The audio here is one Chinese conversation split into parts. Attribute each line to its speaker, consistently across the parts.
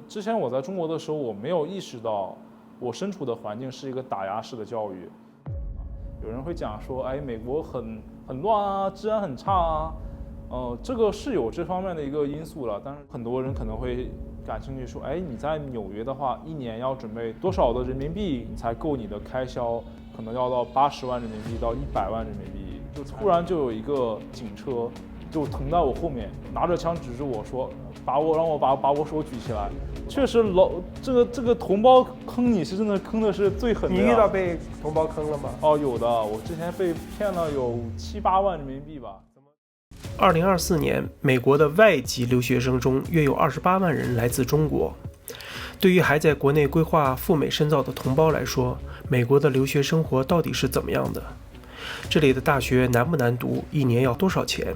Speaker 1: 之前我在中国的时候，我没有意识到我身处的环境是一个打压式的教育。有人会讲说，哎，美国很乱啊，治安很差啊，这个是有这方面的一个因素了。但是很多人可能会感兴趣说，哎，你在纽约的话，一年要准备多少的人民币才够你的开销？可能要到80万人民币到100万人民币。就突然就有一个警车就停在我后面，拿着枪指着我说，让我把我手举起来。确实这个同胞坑你是真的坑的是最狠的。
Speaker 2: 你遇到被同胞坑了吗？
Speaker 1: 哦，有的，我之前被骗了有7、8万人民币吧。
Speaker 3: 2024年，美国的外籍留学生中约有28万人来自中国。对于还在国内规划赴美深造的同胞来说，美国的留学生活到底是怎么样的？这里的大学难不难读？一年要多少钱？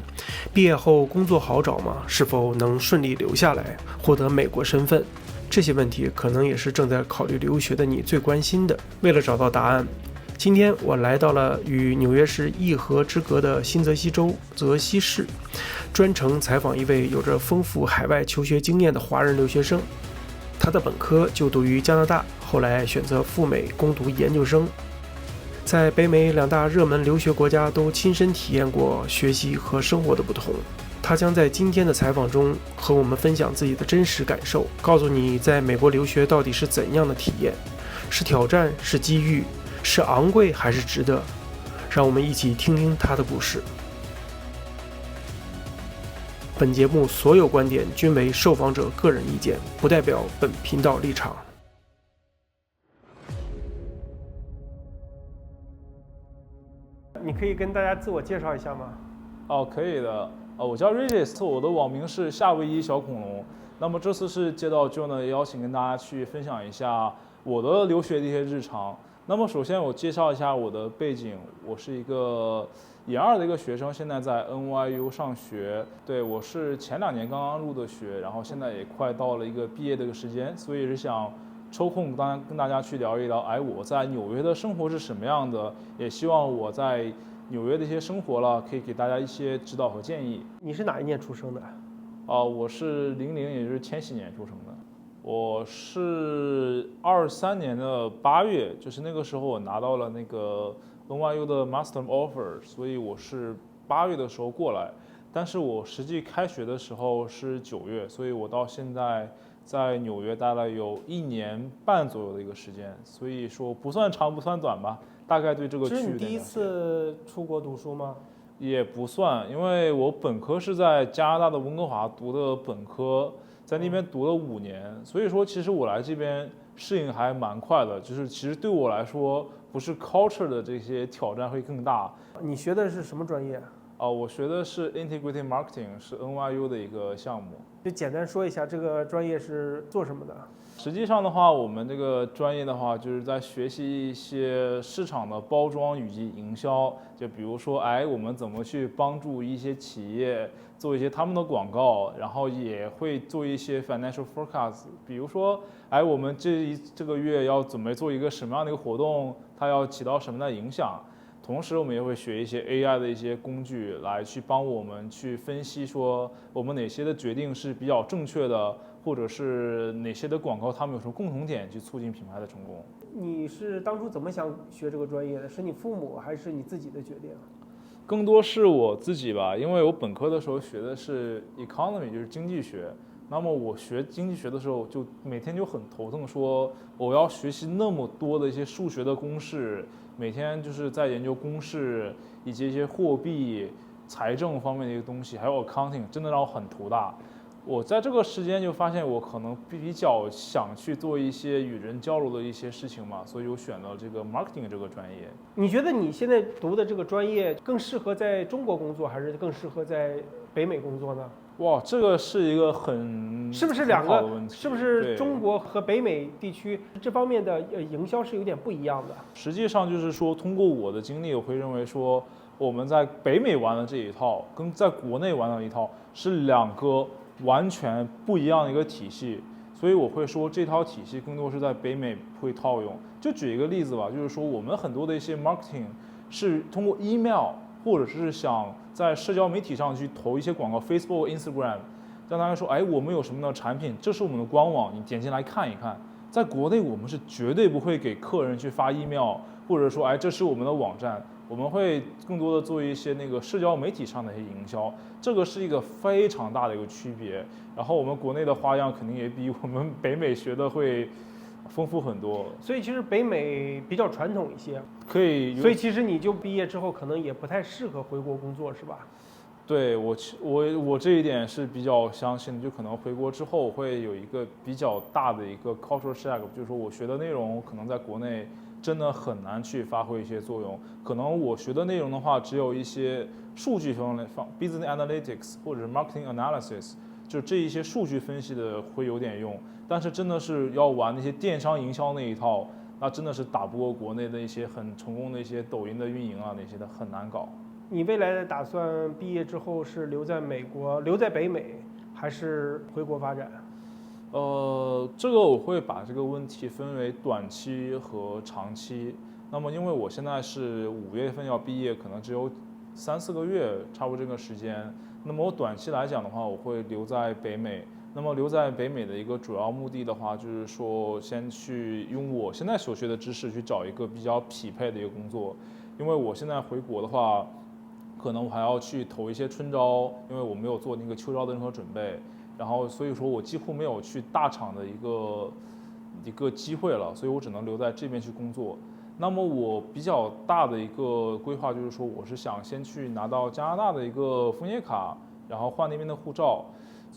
Speaker 3: 毕业后工作好找吗？是否能顺利留下来，获得美国身份？这些问题可能也是正在考虑留学的你最关心的。为了找到答案，今天我来到了与纽约市一河之隔的新泽西州泽西市，专程采访一位有着丰富海外求学经验的华人留学生。他的本科就读于加拿大，后来选择赴美攻读研究生，在北美2大热门留学国家都亲身体验过学习和生活的不同。他将在今天的采访中和我们分享自己的真实感受，告诉你在美国留学到底是怎样的体验，是挑战，是机遇，是昂贵还是值得？让我们一起听听他的故事。本节目所有观点均为受访者个人意见，不代表本频道立场。
Speaker 2: 你可以跟大家自我介绍一下吗？
Speaker 1: 哦，可以的。我叫 Regis， 我的网名是夏威夷小恐龙。那么这次是接到 Joe 的邀请，跟大家去分享一下我的留学的一些日常。那么首先我介绍一下我的背景，我是一个研2的一个学生，现在在 NYU 上学。对，我是前2年刚刚入的学，然后现在也快到了一个毕业的一个时间，所以是想抽空跟大家去聊一聊，哎，我在纽约的生活是什么样的，也希望我在纽约的一些生活了，可以给大家一些指导和建议。
Speaker 2: 你是哪一年出生的？
Speaker 1: 我是00，也就是千禧年出生的。我是23年的8月，就是那个时候我拿到了那个 NYU 的 Master Offer， 所以我是8月的时候过来。但是我实际开学的时候是9月，所以我到现在在纽约待了有1年半左右的一个时间，所以说不算长不算短吧。大概对这个区域。
Speaker 2: 这是你第一次出国读书吗？
Speaker 1: 也不算，因为我本科是在加拿大的温哥华读的本科，在那边读了5年，所以说其实我来这边适应还蛮快的，就是其实对我来说，不是 culture 的这些挑战会更大。
Speaker 2: 你学的是什么专业？
Speaker 1: 我学的是 Integrated Marketing， 是 NYU 的一个项目。
Speaker 2: 就简单说一下这个专业是做什么的？
Speaker 1: 实际上的话，我们这个专业的话，就是在学习一些市场的包装以及营销。就比如说，哎，我们怎么去帮助一些企业做一些他们的广告，然后也会做一些 financial forecast。比如说，哎，我们这个月要准备做一个什么样的一个活动，它要起到什么样的影响。同时，我们也会学一些 AI 的一些工具来去帮我们去分析，说我们哪些的决定是比较正确的，或者是哪些的广告它们有什么共同点，去促进品牌的成功。
Speaker 2: 你是当初怎么想学这个专业的？是你父母还是你自己的决定？
Speaker 1: 更多是我自己吧，因为我本科的时候学的是 economy， 就是经济学。那么我学经济学的时候，就每天就很头疼，说我要学习那么多的一些数学的公式，每天就是在研究公式以及一些货币、财政方面的一个东西，还有 accounting， 真的让我很头大。我在这个时间就发现我可能比较想去做一些与人交流的一些事情嘛，所以我选了这个 marketing 这个专业。
Speaker 2: 你觉得你现在读的这个专业更适合在中国工作，还是更适合在北美工作呢？
Speaker 1: 哇，这个是一个
Speaker 2: 是不是两个？是不是
Speaker 1: 对
Speaker 2: 中国和北美地区这方面的营销是有点不一样的？
Speaker 1: 实际上就是说，通过我的经历，我会认为说，我们在北美玩的这一套，跟在国内玩的一套是2个完全不一样的一个体系，所以我会说这套体系更多是在北美会套用。就举一个例子吧，就是说我们很多的一些 marketing 是通过 email， 或者是想在社交媒体上去投一些广告 ，Facebook、Instagram，让大家说，哎，我们有什么样的产品，这是我们的官网，你点进来看一看。在国内，我们是绝对不会给客人去发 email， 或者说，哎，这是我们的网站，我们会更多的做一些那个社交媒体上的一些营销，这个是一个非常大的一个区别。然后我们国内的花样肯定也比我们北美学的会丰富很多。
Speaker 2: 所以其实北美比较传统一些，
Speaker 1: 可以。
Speaker 2: 所以其实你就毕业之后可能也不太适合回国工作，是吧？
Speaker 1: 对我这一点是比较相信的，就可能回国之后会有一个比较大的一个 cultural shock， 就是说我学的内容可能在国内真的很难去发挥一些作用。可能我学的内容的话，只有一些数据方面，business analytics 或者是 marketing analysis， 就这一些数据分析的会有点用。但是真的是要玩那些电商营销那一套，那真的是打不过国内的一些很成功的一些抖音的运营啊那些的，很难搞。
Speaker 2: 你未来的打算毕业之后是留在美国，留在北美，还是回国发展？
Speaker 1: 这个我会把这个问题分为短期和长期。那么因为我现在是5月份要毕业，可能只有3-4个月，差不多这个时间。那么我短期来讲的话，我会留在北美。那么留在北美的一个主要目的的话，就是说先去用我现在所学的知识去找一个比较匹配的一个工作。因为我现在回国的话，可能我还要去投一些春招，因为我没有做那个秋招的任何准备，然后所以说我几乎没有去大厂的一个机会了，所以我只能留在这边去工作。那么我比较大的一个规划就是说，我是想先去拿到加拿大的一个枫叶卡，然后换那边的护照。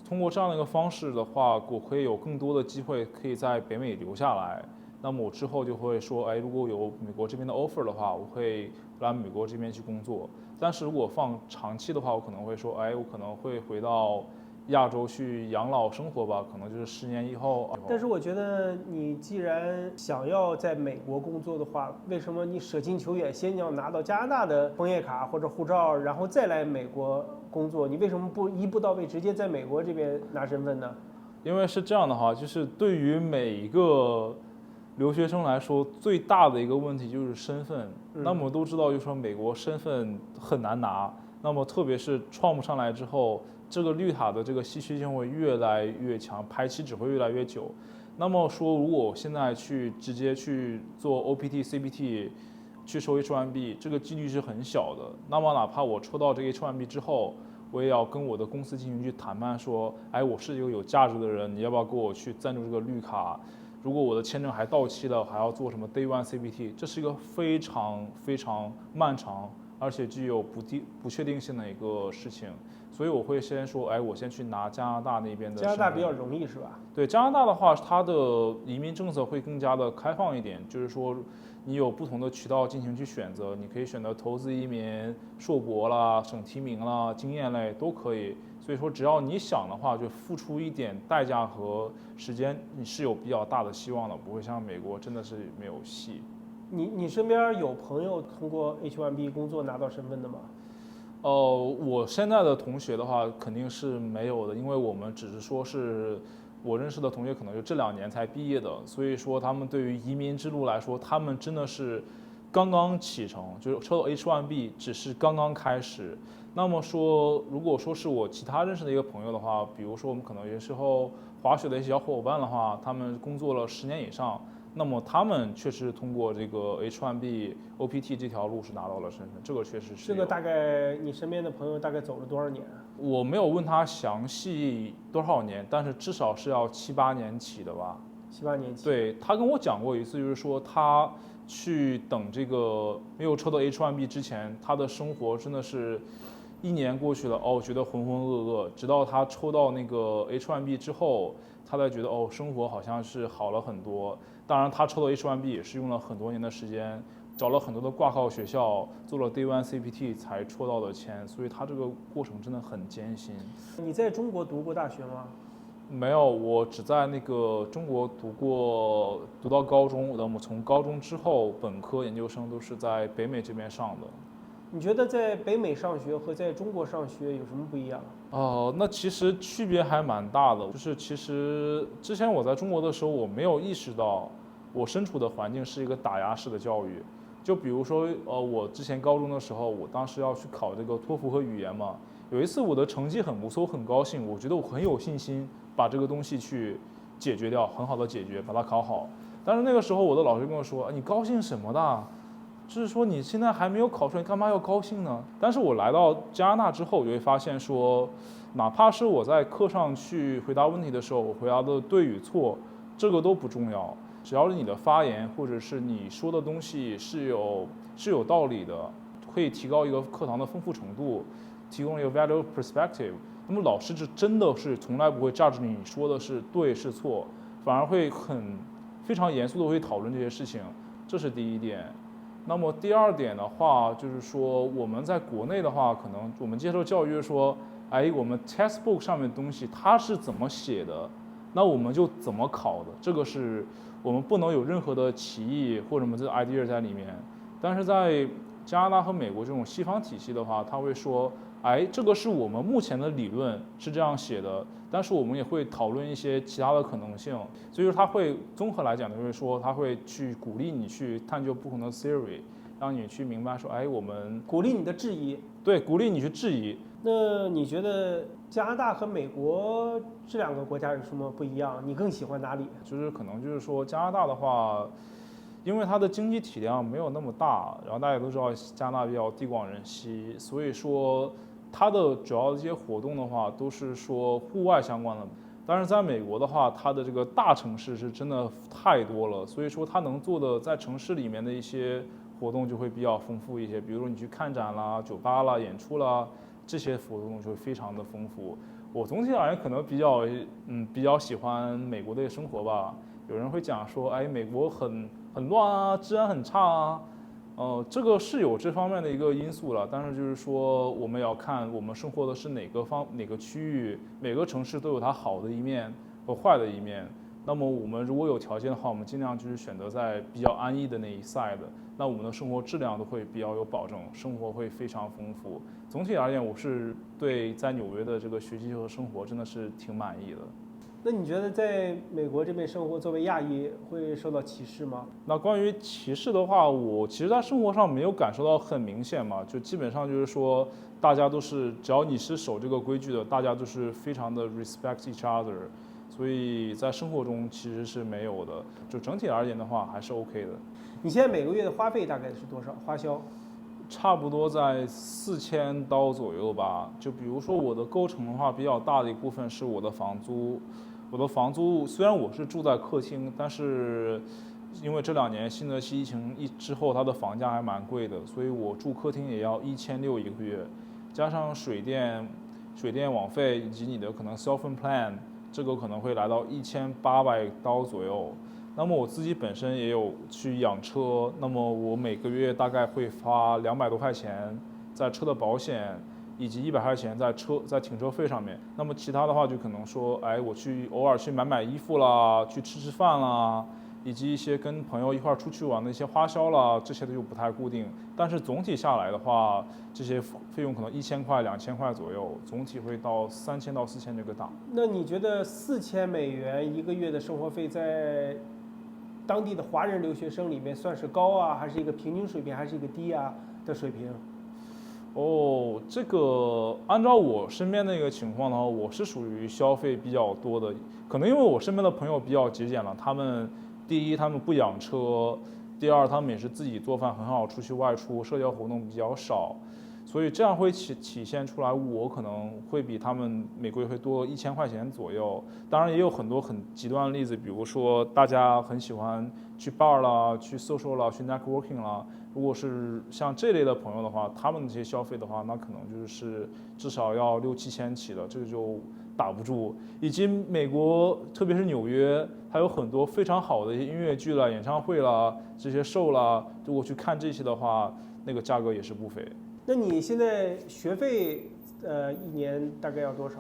Speaker 1: 通过这样的一个方式的话，我可以有更多的机会可以在北美留下来。那么我之后就会说，哎，如果有美国这边的 offer 的话，我会来美国这边去工作。但是如果放长期的话，我可能会说，哎，我可能会回到亚洲去养老生活吧，可能就是10年以后。
Speaker 2: 但是我觉得你既然想要在美国工作的话，为什么你舍近求远，先要拿到加拿大的枫叶卡或者护照，然后再来美国工作？你为什么不一步到位，直接在美国这边拿身份呢？
Speaker 1: 因为是这样的哈，就是对于每一个留学生来说，最大的一个问题就是身份。那么都知道，就说美国身份很难拿。那么特别是创不上来之后，这个绿卡的这个稀缺性会越来越强，排期只会越来越久。那么说，如果我现在直接去做 OPT、CPT， 去收 H1B， 这个几率是很小的。那么哪怕我抽到这个 H1B 之后，我也要跟我的公司进行去谈判，说，哎，我是一个有价值的人，你要不要给我去赞助这个绿卡？如果我的签证还到期了，还要做什么 Day One CPT， 这是一个非常非常漫长，而且具有不确定性的一个事情。所以我会先说，哎，我先去拿加拿大那边的。
Speaker 2: 加拿大比较容易是吧？
Speaker 1: 对，加拿大的话，它的移民政策会更加的开放一点，就是说你有不同的渠道进行去选择，你可以选择投资移民、硕博啦、省提名啦、经验类都可以。所以说，只要你想的话，就付出一点代价和时间，你是有比较大的希望的，不会像美国真的是没有戏。
Speaker 2: 你身边有朋友通过 H1B 工作拿到身份的吗？
Speaker 1: 我现在的同学的话肯定是没有的，因为我们只是说是我认识的同学可能就这2年才毕业的，所以说他们对于移民之路来说，他们真的是刚刚启程，就是抽到 H1B 只是刚刚开始。那么说，如果说是我其他认识的一个朋友的话，比如说我们可能有时候滑雪的一些小伙伴的话，他们工作了10年以上，那么他们确实通过这个 H1B OPT 这条路是拿到了身份，这个确实是。
Speaker 2: 这个大概你身边的朋友大概走了多少年？
Speaker 1: 我没有问他详细多少年，但是至少是要7、8年起的吧。
Speaker 2: 7、8年起。
Speaker 1: 对，他跟我讲过一次，就是说他去等这个没有抽到 H1B 之前，他的生活真的是1年过去了，觉得浑浑噩噩，直到他抽到那个 H1B 之后，他才觉得生活好像是好了很多。当然，他抽到 H1B 也是用了很多年的时间，找了很多的挂靠学校，做了 Day One CPT 才抽到的签，所以他这个过程真的很艰辛。
Speaker 2: 你在中国读过大学吗？
Speaker 1: 没有，我只在那个中国读到高中，那么从高中之后，本科、研究生都是在北美这边上的。
Speaker 2: 你觉得在北美上学和在中国上学有什么不一样？
Speaker 1: 那其实区别还蛮大的。就是其实之前我在中国的时候，我没有意识到我身处的环境是一个打压式的教育。就比如说，我之前高中的时候，我当时要去考这个托福和语言嘛，有一次我的成绩很不错，很高兴，我觉得我很有信心把这个东西去解决掉，很好的解决，把它考好。但是那个时候我的老师跟我说：“你高兴什么的？就是说你现在还没有考出来，你干嘛要高兴呢？”但是我来到加拿大之后，我就会发现说，哪怕是我在课上去回答问题的时候，我回答的对与错，这个都不重要，只要是你的发言或者是你说的东西是有道理的，可以提高一个课堂的丰富程度，提供一个 value perspective。那么老师真的是从来不会judge你说的是对是错，反而会非常严肃的会讨论这些事情，这是第一点。那么第二点的话，就是说我们在国内的话，可能我们接受教育就是说，我们 textbook 上面的东西它是怎么写的，那我们就怎么考的，这个是我们不能有任何的歧义或者什么这 idea 在里面。但是在加拿大和美国这种西方体系的话，他会说，这个是我们目前的理论是这样写的，但是我们也会讨论一些其他的可能性。所以说他会综合来讲，就是说他会去鼓励你去探究不同的 theory， 让你去明白说，我们
Speaker 2: 鼓励你的质疑。
Speaker 1: 对，鼓励你去质疑。
Speaker 2: 那你觉得加拿大和美国这两个国家有什么不一样？你更喜欢哪里？
Speaker 1: 就是可能就是说加拿大的话，因为它的经济体量没有那么大，然后大家都知道加拿大比较地广人稀，所以说它的主要的一些活动的话都是说户外相关的。但是在美国的话，它的这个大城市是真的太多了，所以说它能做的在城市里面的一些活动就会比较丰富一些，比如说你去看展啦、酒吧啦、演出啦，这些活动就会非常的丰富。我总体而言可能比较喜欢美国的生活吧。有人会讲说，美国很乱啊，治安很差啊，这个是有这方面的一个因素了。但是就是说，我们要看我们生活的是哪个区域，每个城市都有它好的一面和坏的一面。那么我们如果有条件的话，我们尽量就是选择在比较安逸的那一 side， 那我们的生活质量都会比较有保证，生活会非常丰富。总体而言，我是对在纽约的这个学习和生活真的是挺满意的。
Speaker 2: 那你觉得在美国这边生活，作为亚裔会受到歧视吗？
Speaker 1: 那关于歧视的话，我其实在生活上没有感受到很明显嘛，就基本上就是说，大家都是只要你是守这个规矩的，大家都是非常的 respect each other， 所以在生活中其实是没有的。就整体而言的话，还是 OK 的。
Speaker 2: 你现在每个月的花费大概是多少？花销？
Speaker 1: 差不多在$4000左右吧。就比如说我的构成的话，比较大的一部分是我的房租。我的房租虽然我是住在客厅，但是因为这2年新泽西疫情之后，它的房价还蛮贵的，所以我住客厅也要1600一个月，加上水电网费以及你的可能 cell phone plan， 这个可能会来到$1800左右。那么我自己本身也有去养车，那么我每个月大概会花200多块钱在车的保险，以及100块钱在停车费上面。那么其他的话就可能说，我偶尔去买衣服啦，去吃饭啦，以及一些跟朋友一块出去玩的一些花销啦，这些就不太固定。但是总体下来的话，这些费用可能1000块、2000块左右，总体会到3000到4000这个档。
Speaker 2: 那你觉得$4000一个月的生活费在当地的华人留学生里面算是高啊，还是一个平均水平，还是一个低啊的水平？
Speaker 1: 这个按照我身边的一个情况的话，我是属于消费比较多的，可能因为我身边的朋友比较节俭了，第一他们不养车，第二他们也是自己做饭很好，出去外出社交活动比较少，所以这样会体现出来我可能会比他们每个月会多1000块钱左右。当然也有很多很极端的例子，比如说大家很喜欢去 bar 啦，去 social 啦，去 networking 啦。如果是像这类的朋友的话，他们这些消费的话，那可能就是至少要6-7千起的，这个就打不住。以及美国，特别是纽约，还有很多非常好的一些音乐剧啦、演唱会啦、这些 show 啦，如果去看这些的话，那个价格也是不菲。
Speaker 2: 那你现在学费一年大概要多少？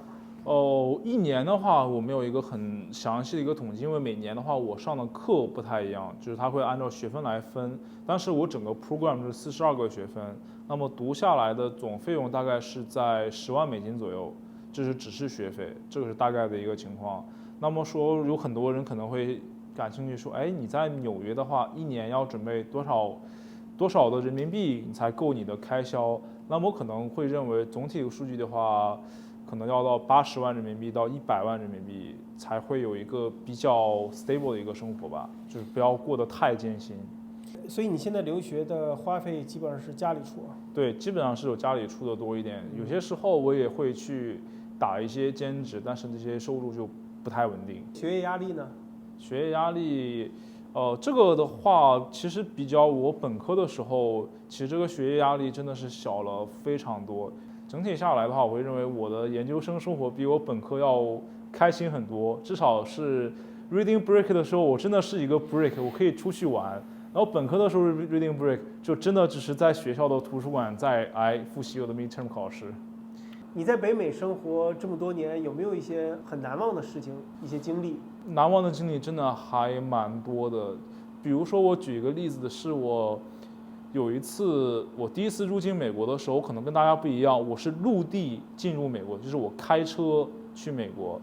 Speaker 1: 一年的话，我没有一个很详细的一个统计，因为每年的话我上的课不太一样，就是它会按照学分来分。但是我整个 program 是42个学分，那么读下来的总费用大概是在$10万左右，这是只是学费，这个是大概的一个情况。那么说有很多人可能会感兴趣说，你在纽约的话，一年要准备多少的人民币你才够你的开销？那么我可能会认为总体数据的话，可能要到80万人民币到100万人民币才会有一个比较 stable 的一个生活吧，就是不要过得太艰辛。
Speaker 2: 所以你现在留学的花费基本上是家里出啊？
Speaker 1: 对，基本上是有家里出的多一点，有些时候我也会去打一些兼职，但是这些收入就不太稳定。
Speaker 2: 学业压力呢？
Speaker 1: 学业压力，这个的话，其实比较我本科的时候，其实这个学业压力真的是小了非常多。整体下来的话，我会认为我的研究生生活比我本科要开心很多，至少是 reading break 的时候，我真的是一个 break， 我可以出去玩。然后本科的时候 reading break 就真的只是在学校的图书馆在复习我的 midterm 考试。
Speaker 2: 你在北美生活这么多年，有没有一些很难忘的事情、一些经历？
Speaker 1: 难忘的经历真的还蛮多的，比如说我举一个例子的是，我有一次我第一次入境美国的时候，可能跟大家不一样，我是陆地进入美国，就是我开车去美国。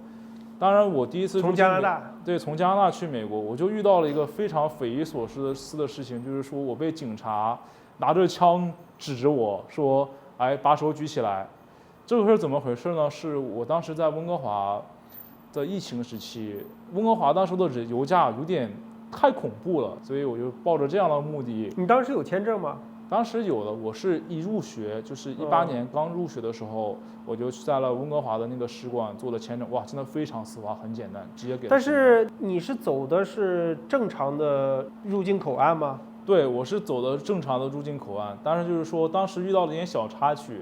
Speaker 1: 当然，我第一次
Speaker 2: 从加拿大，
Speaker 1: 对，从加拿大去美国，我就遇到了一个非常匪夷所思的事情，就是说我被警察拿着枪指着我说：“哎，把手举起来。”这个是怎么回事呢？是我当时在温哥华的疫情时期，温哥华当时的油价有点太恐怖了，所以我就抱着这样的目的。
Speaker 2: 你当时有签证吗？
Speaker 1: 当时有的，我是一入学，就是18年刚入学的时候，我就在了温哥华的那个使馆做了签证，哇，真的非常丝滑，很简单，直接给。
Speaker 2: 但是你是走的是正常的入境口岸吗？
Speaker 1: 对，我是走的正常的入境口岸，但是就是说当时遇到了一点小插曲，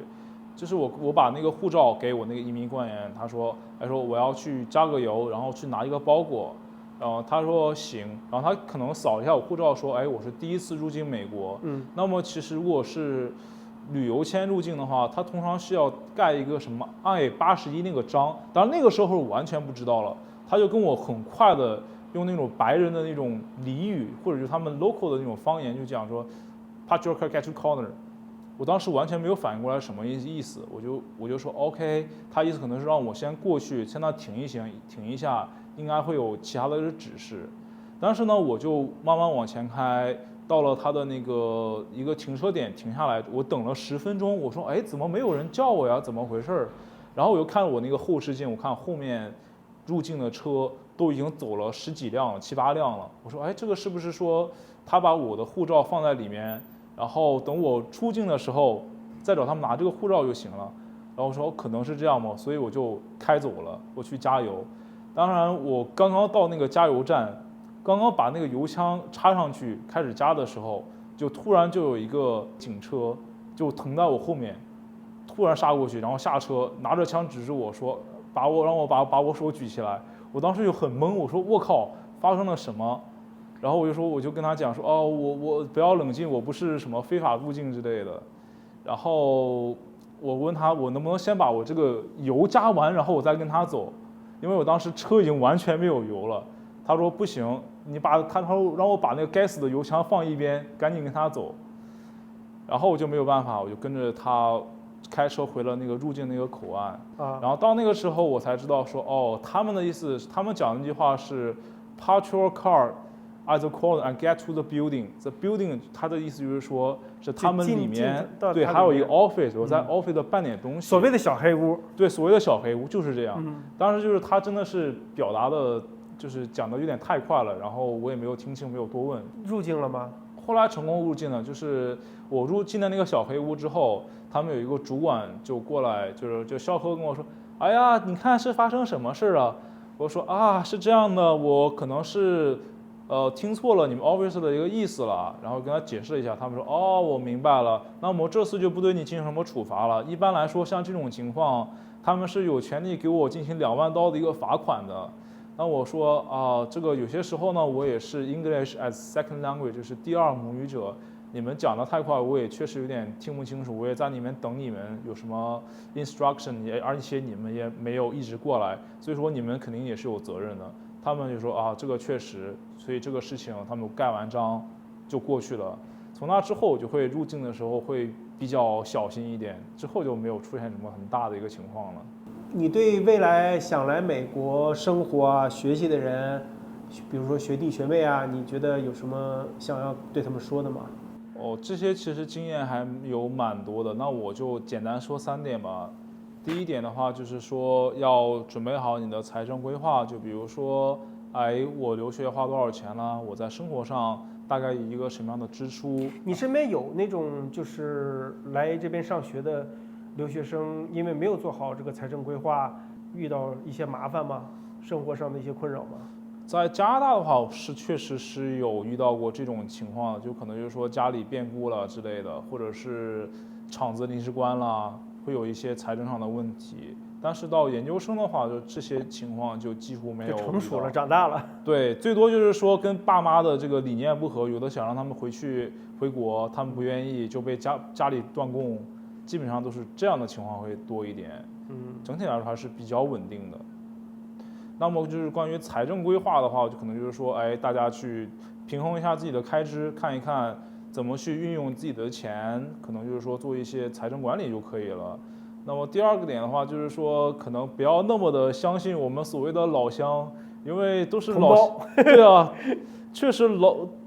Speaker 1: 就是我把那个护照给我那个移民官员，他说我要去加个油，然后去拿一个包裹。然后他说行，然后他可能扫一下我护照，说，哎，我是第一次入境美国。那么其实如果是旅游签入境的话，他通常是要盖一个什么I-81那个章，当然那个时候我完全不知道了，他就跟我很快的用那种白人的那种俚语，或者是他们 local 的那种方言，就讲说 "Park your car, get to corner"。我当时完全没有反应过来什么意思，我就说 OK， 他意思可能是让我先过去，先那停一下。应该会有其他的指示，但是呢，我就慢慢往前开，到了他的那个一个停车点停下来，我等了10分钟，我说，哎，怎么没有人叫我呀？怎么回事？然后我又看我那个后视镜，我看后面入境的车都已经走了10几辆了，7、8辆了。我说，哎，这个是不是说他把我的护照放在里面，然后等我出境的时候再找他们拿这个护照就行了？然后我说可能是这样吗？所以我就开走了，我去加油。当然，我刚刚到那个加油站，刚刚把那个油枪插上去开始加的时候，就突然就有一个警车就停在我后面，突然杀过去，然后下车拿着枪指着我说，让我把我手举起来。我当时就很懵，我说我靠，发生了什么？然后我就跟他讲说，哦，我不要冷静，我不是什么非法入境之类的。然后我问他，我能不能先把我这个油加完，然后我再跟他走。因为我当时车已经完全没有油了，他说不行，他说让我把那个该死的油枪放一边，赶紧跟他走。然后我就没有办法，我就跟着他开车回了那个入境那个口岸。然后到那个时候我才知道说，哦，他们的意思，他们讲的那句话是 "Park your car at the corner and get to the building"。The building， 他的意思就是说，是他们里面对，还有一个 office， 我在 office 的办点东西。
Speaker 2: 所谓的小黑屋。
Speaker 1: 对，所谓的小黑屋就是这样。当时就是他真的是表达的，就是讲的有点太快了，然后我也没有听清，没有多问。
Speaker 2: 入境了吗？
Speaker 1: 后来成功入境了，就是我入境的那个小黑屋之后，他们有一个主管就过来，就笑呵跟我说，哎呀，你看是发生什么事了？我说啊，是这样的，我可能是听错了你们 office 的一个意思了，然后跟他解释了一下，他们说哦，我明白了，那么这次就不对你进行什么处罚了。一般来说，像这种情况，他们是有权利给我进行2万刀的一个罚款的。那我说啊，这个有些时候呢，我也是 English as second language， 就是第二母语者，你们讲的太快，我也确实有点听不清楚，我也在里面等你们有什么 instruction， 而且你们也没有一直过来，所以说你们肯定也是有责任的。他们就说啊，这个确实，所以这个事情他们盖完章就过去了。从那之后，我就会入境的时候会比较小心一点，之后就没有出现什么很大的一个情况了。
Speaker 2: 你对未来想来美国生活啊、学习的人，比如说学弟学妹啊，你觉得有什么想要对他们说的吗？
Speaker 1: 这些其实经验还有蛮多的，那我就简单说3点吧。第一点的话，就是说要准备好你的财政规划，就比如说，我留学花多少钱了，我在生活上大概一个什么样的支出。
Speaker 2: 你身边有那种就是来这边上学的留学生，因为没有做好这个财政规划，遇到一些麻烦吗？生活上的一些困扰吗？
Speaker 1: 在加拿大的话，确实是有遇到过这种情况，就可能就是说家里变故了之类的，或者是厂子临时关了，会有一些财政上的问题。但是到研究生的话，就这些情况就几乎没有。
Speaker 2: 就成熟了，长大了。
Speaker 1: 对，最多就是说跟爸妈的这个理念不合，有的想让他们回国，他们不愿意，就被家里断供，基本上都是这样的情况会多一点。整体来说还是比较稳定的。那么就是关于财政规划的话，就可能就是说，大家去平衡一下自己的开支，看一看怎么去运用自己的钱，可能就是说做一些财政管理就可以了。那么第二个点的话，就是说可能不要那么的相信我们所谓的老乡，因为都是老
Speaker 2: 同胞
Speaker 1: 对啊，确实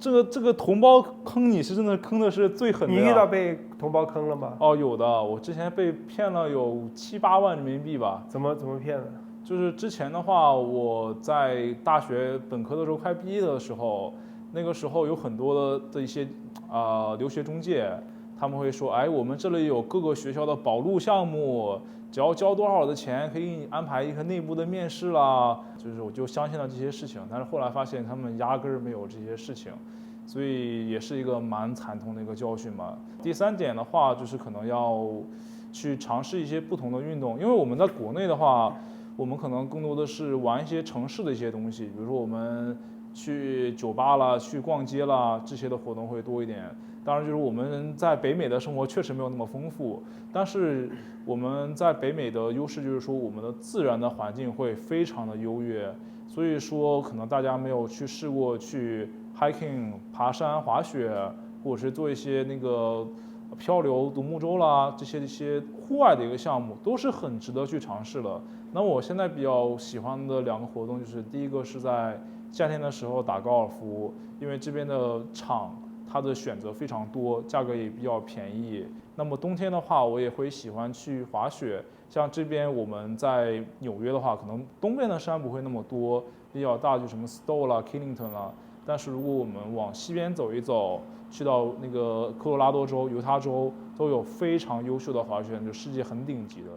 Speaker 1: 这个同胞坑你是真的坑的是最狠的。
Speaker 2: 你遇到被同胞坑了吗？
Speaker 1: 有的，我之前被骗了有7、8万人民币吧。
Speaker 2: 怎么骗的？
Speaker 1: 就是之前的话，我在大学本科的时候快毕业的时候，那个时候有很多的一些留学中介，他们会说，我们这里有各个学校的保录项目，只要交多少的钱，可以给你安排一个内部的面试啦。就是我就相信了这些事情，但是后来发现他们压根儿没有这些事情，所以也是一个蛮惨痛的一个教训吧。第3点的话，就是可能要去尝试一些不同的运动，因为我们在国内的话，我们可能更多的是玩一些城市的一些东西，比如说我们去酒吧啦、去逛街啦，这些的活动会多一点。当然，就是我们在北美的生活确实没有那么丰富，但是我们在北美的优势就是说，我们的自然的环境会非常的优越，所以说可能大家没有去试过去 hiking 爬山、滑雪，或者是做一些那个漂流、独木舟啦，这些户外的一个项目，都是很值得去尝试的。那我现在比较喜欢的2个活动，就是第一个是在夏天的时候打高尔夫，因为这边的场它的选择非常多，价格也比较便宜。那么冬天的话，我也会喜欢去滑雪，像这边我们在纽约的话，可能东边的山不会那么多，比较大就什么 Stowe 啦、Killington 啦。但是如果我们往西边走一走，去到那个科罗拉多州、犹他州，都有非常优秀的滑雪，就世界很顶级的。